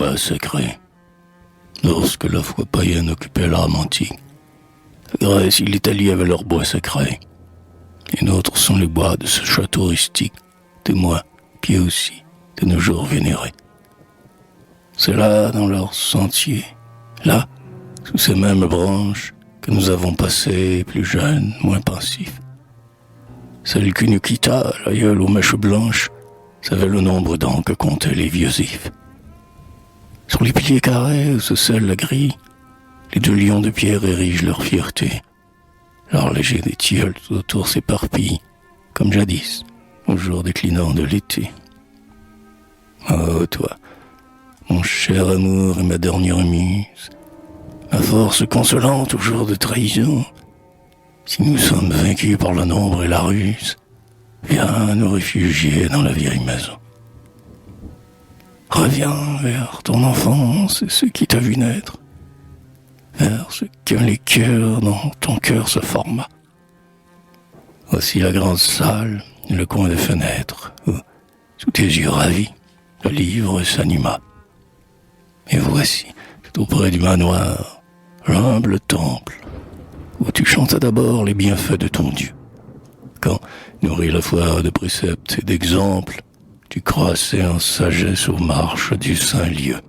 bois sacrés. Lorsque la foi païenne occupait l'âme antique, la Grèce et l'Italie avaient leurs bois sacrés. Les nôtres sont les bois de ce château rustique, témoins, qui aussi, de nos jours vénérés. C'est là, dans leurs sentiers, là, sous ces mêmes branches, que nous avons passé, plus jeunes, moins pensifs. Celle qui nous quitta, l'aïeul aux mèches blanches, savait le nombre d'ans que comptaient les vieux ifs. Sur les piliers carrés où se scelle la grille, les deux lions de pierre érigent leur fierté. L'art léger des tilleuls tout autour s'éparpille, comme jadis, au jour déclinant de l'été. Oh, toi, mon cher amour et ma dernière muse, ma force consolante au jour de trahison, si nous sommes vaincus par le nombre et la ruse, viens nous réfugier dans la vieille maison. Reviens vers ton enfance et ce qui t'a vu naître, vers ce que les cœurs dans ton cœur se forma. Voici la grande salle et le coin de fenêtre où, sous tes yeux ravis, le livre s'anima. Et voici, tout auprès du manoir, l'humble temple, où tu chantas d'abord les bienfaits de ton Dieu. Quand, nourri la foi de préceptes et d'exemples, tu croissais en sagesse aux marches du saint lieu.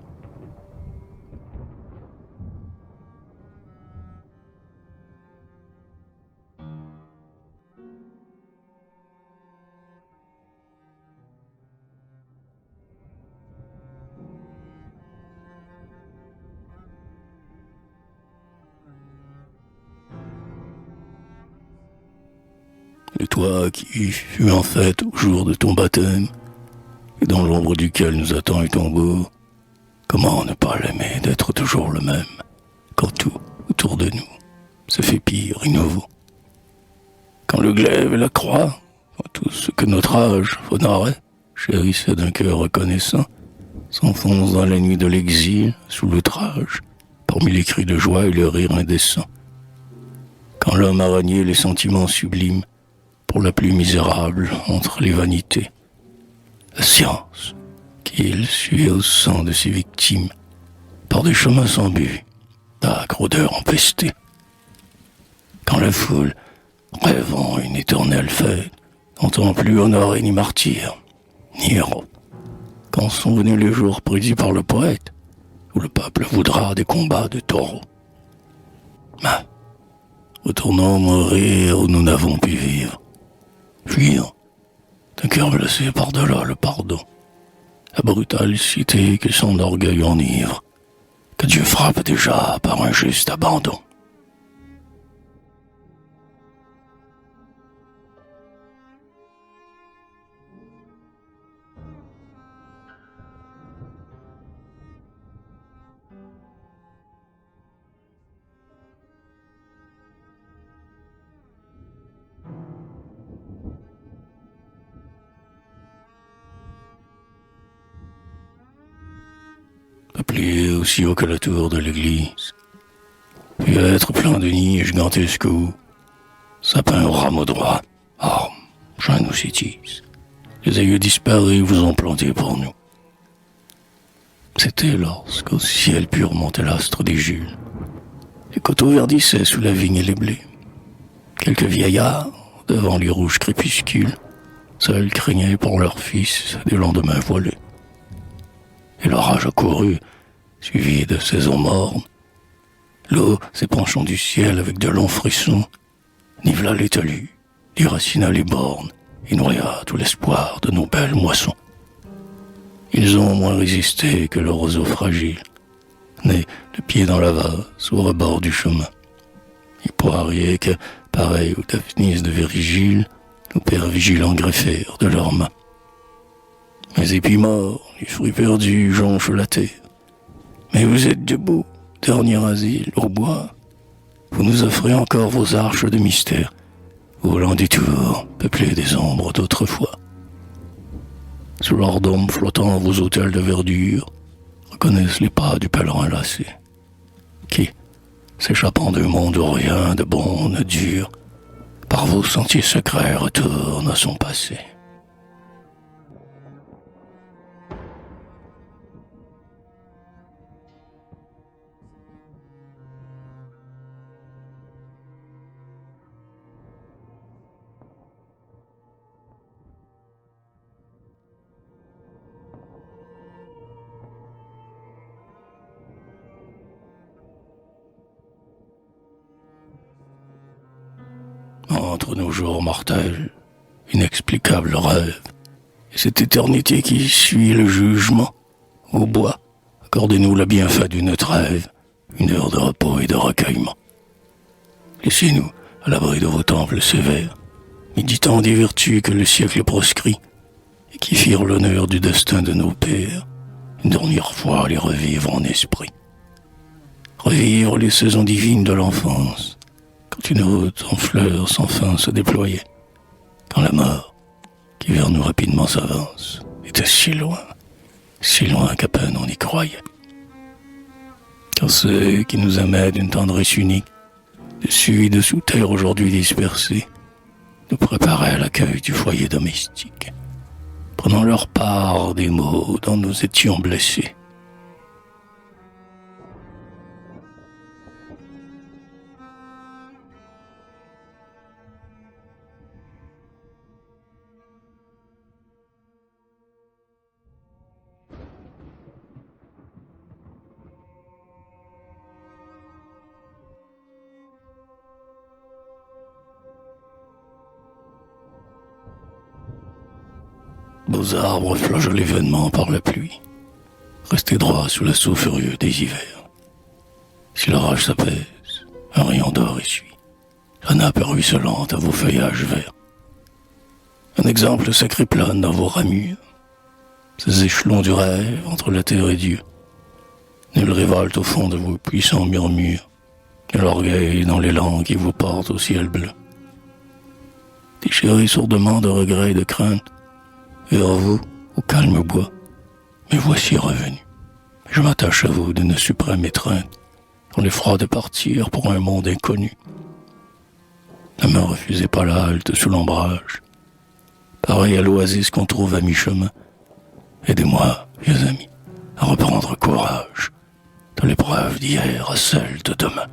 Et toi qui fus en fête au jour de ton baptême, et dans l'ombre duquel nous attend le tombeau, comment ne pas l'aimer d'être toujours le même, quand tout autour de nous se fait pire et nouveau. Quand le glaive et la croix, quand tout ce que notre âge honorait, chérissait d'un cœur reconnaissant, s'enfonce dans la nuit de l'exil, sous l'outrage, parmi les cris de joie et le rire indécent. Quand l'homme a renié les sentiments sublimes, pour la plus misérable entre les vanités, la science qu'il suait au sang de ses victimes, par des chemins sans but, d'âcre odeur empestée. Quand la foule, rêvant une éternelle fête, n'entend plus honoré ni martyr, ni héros. Quand sont venus les jours prédits par le poète, où le peuple voudra des combats de taureaux. Mais, retournons mourir où nous n'avons pu vivre. Fuyons, d'un cœur blessé par-delà le pardon, la brutale cité que son orgueil enivre, que Dieu frappe déjà par un juste abandon. Peuplé aussi haut que la tour de l'église, puis être plein de nids gigantesques où, sapin au rameau droit, armes, chênes ou cétis, les aïeux disparus vous ont planté pour nous. C'était lorsqu'au ciel pur montait l'astre des Jules, les coteaux verdissaient sous la vigne et les blés. Quelques vieillards, devant les rouges crépuscules, seuls craignaient pour leurs fils des lendemains voilés. Et l'orage accourut, suivi de saisons mornes. L'eau s'épanchant du ciel avec de longs frissons, nivela les talus, déracina les bornes, et noya tout l'espoir de nos belles moissons. Ils ont moins résisté que le roseau fragile, né le pied dans la vase au rebord du chemin. Les poiriers que, pareil aux Daphnis de Virgile, nos pères vigilants greffèrent de leurs mains. Les épis morts, les fruits perdus jonchent la terre. Mais vous êtes debout, dernier asile, au bois. Vous nous offrez encore vos arches de mystère, vos lents détours, peuplés des ombres d'autrefois. Sous leurs dômes flottants, vos autels de verdure reconnaissent les pas du pèlerin lassé, qui, s'échappant d'un monde où rien de bon ne dure, par vos sentiers secrets retourne à son passé. entre nos jours mortels, inexplicable rêve, et cette éternité qui suit le jugement, au bois, accordez-nous le bienfait d'une trêve, une heure de repos et de recueillement. Laissez-nous à l'abri de vos temples sévères, méditant des vertus que le siècle proscrit, et qui firent l'honneur du destin de nos pères, une dernière fois les revivre en esprit. Revivre les saisons divines de l'enfance, quand une route en fleurs sans fin se déployait, quand la mort, qui vers nous rapidement s'avance, était si loin qu'à peine on y croyait. Quand ceux qui nous aimaient d'une tendresse unique, dessus et dessous terre aujourd'hui dispersés, nous préparaient à l'accueil du foyer domestique, prenant leur part des maux dont nous étions blessés. Beaux arbres flageolent l'événement par la pluie, restés droits sous l'assaut furieux des hivers. Si l'orage s'apaise, un rayon d'or essuie la nappe ruisselante à vos feuillages verts. Un exemple sacré plane dans vos ramures, ces échelons du rêve entre la terre et Dieu. Nul révolte au fond de vos puissants murmures, nul orgueil dans l'élan qui vous porte au ciel bleu. Déchiré sourdement de regrets et de craintes, vers vous, au calme bois, me voici revenu. Je m'attache à vous d'une suprême étreinte, dans l'effroi de partir pour un monde inconnu. Ne me refusez pas la halte sous l'ombrage, pareil à l'oasis qu'on trouve à mi-chemin. Aidez-moi, vieux amis, à reprendre courage, de l'épreuve d'hier à celle de demain.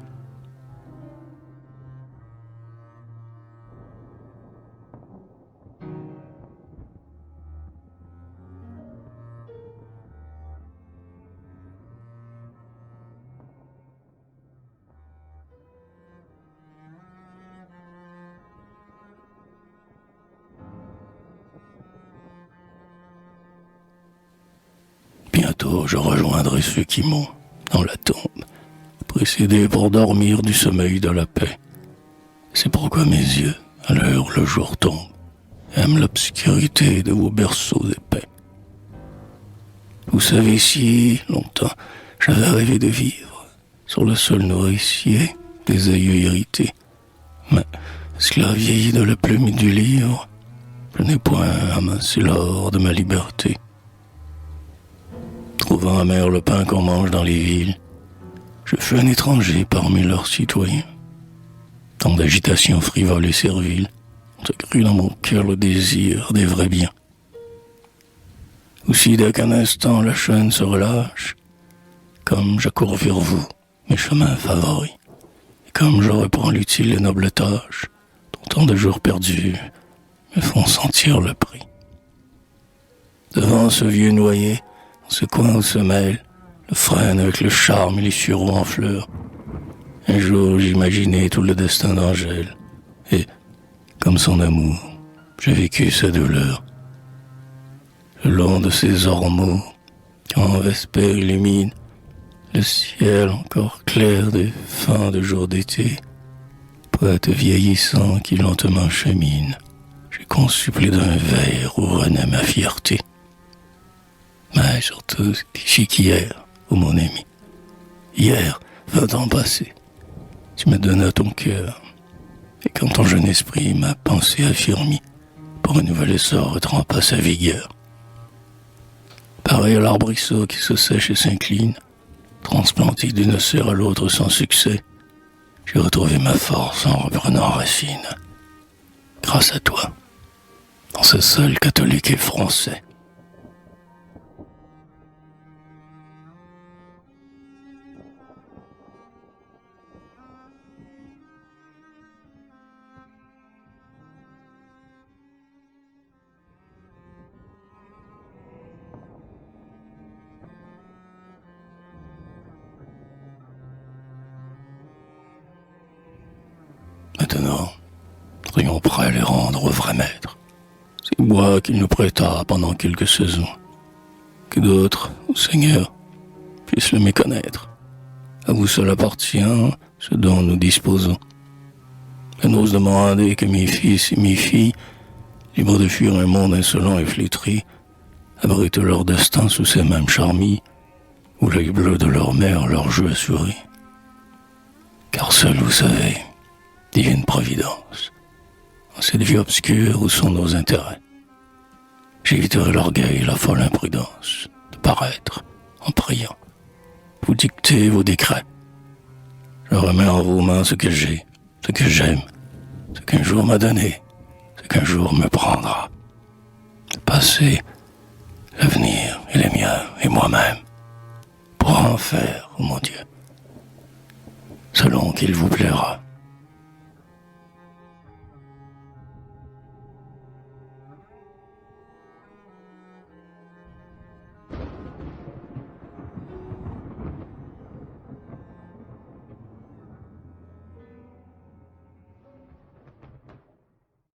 Bientôt je rejoindrai ceux qui m'ont, dans la tombe, précédé pour dormir du sommeil de la paix. C'est pourquoi mes yeux, à l'heure où le jour tombe, aiment l'obscurité de vos berceaux épais. Vous savez, si longtemps j'avais rêvé de vivre sur le sol nourricier des aïeux irrités, mais esclave vieilli de la plume du livre, je n'ai point amassé l'or de ma liberté. Trouvant amer le pain qu'on mange dans les villes, je fus un étranger parmi leurs citoyens. Tant d'agitation frivole et servile ont accru dans mon cœur le désir des vrais biens. Aussi dès qu'un instant la chaîne se relâche, comme j'accours vers vous, mes chemins favoris, et comme je reprends l'utile et noble tâche, dont tant de jours perdus me font sentir le prix. Devant ce vieux noyer, ce coin où se mêle le frêne avec le charme et les sureaux en fleurs. Un jour j'imaginais tout le destin d'Angèle, et, comme son amour, j'ai vécu sa douleur. Le long de ses ormeaux, quand vespère illumine le ciel encore clair des fins de jour d'été, poète vieillissant qui lentement chemine, j'ai conçu plus d'un vers où renaît ma fierté. Mais surtout, d'ici qu'hier, ô mon ami, hier, 20 ans passés, tu me donnas ton cœur, et quand ton jeune esprit m'a pensé affermi, pour un nouvel essor retrempa sa vigueur. Pareil à l'arbrisseau qui se sèche et s'incline, transplanté d'une serre à l'autre sans succès, j'ai retrouvé ma force en reprenant racine. Grâce à toi, dans ce sol catholique et français. Maintenant, serions prêts à les rendre vrais maîtres. Ces bois qu'il nous prêta pendant quelques saisons, que d'autres, ô Seigneur, puissent le méconnaître. À vous seul appartient ce dont nous disposons. Et n'ose demander que mes fils et mes filles, libres de fuir un monde insolent et flétri, abritent leur destin sous ces mêmes charmilles, où l'œil bleu de leur mère leur jeu assuré. Car seul, vous savez, divine providence, en cette vie obscure où sont nos intérêts, j'éviterai l'orgueil et la folle imprudence de paraître, en priant, vous dicter vos décrets. Je remets en vos mains ce que j'ai, ce que j'aime, ce qu'un jour m'a donné, ce qu'un jour me prendra. Le passé, l'avenir et les miens et moi-même, pour en faire, ô mon Dieu, selon qu'il vous plaira.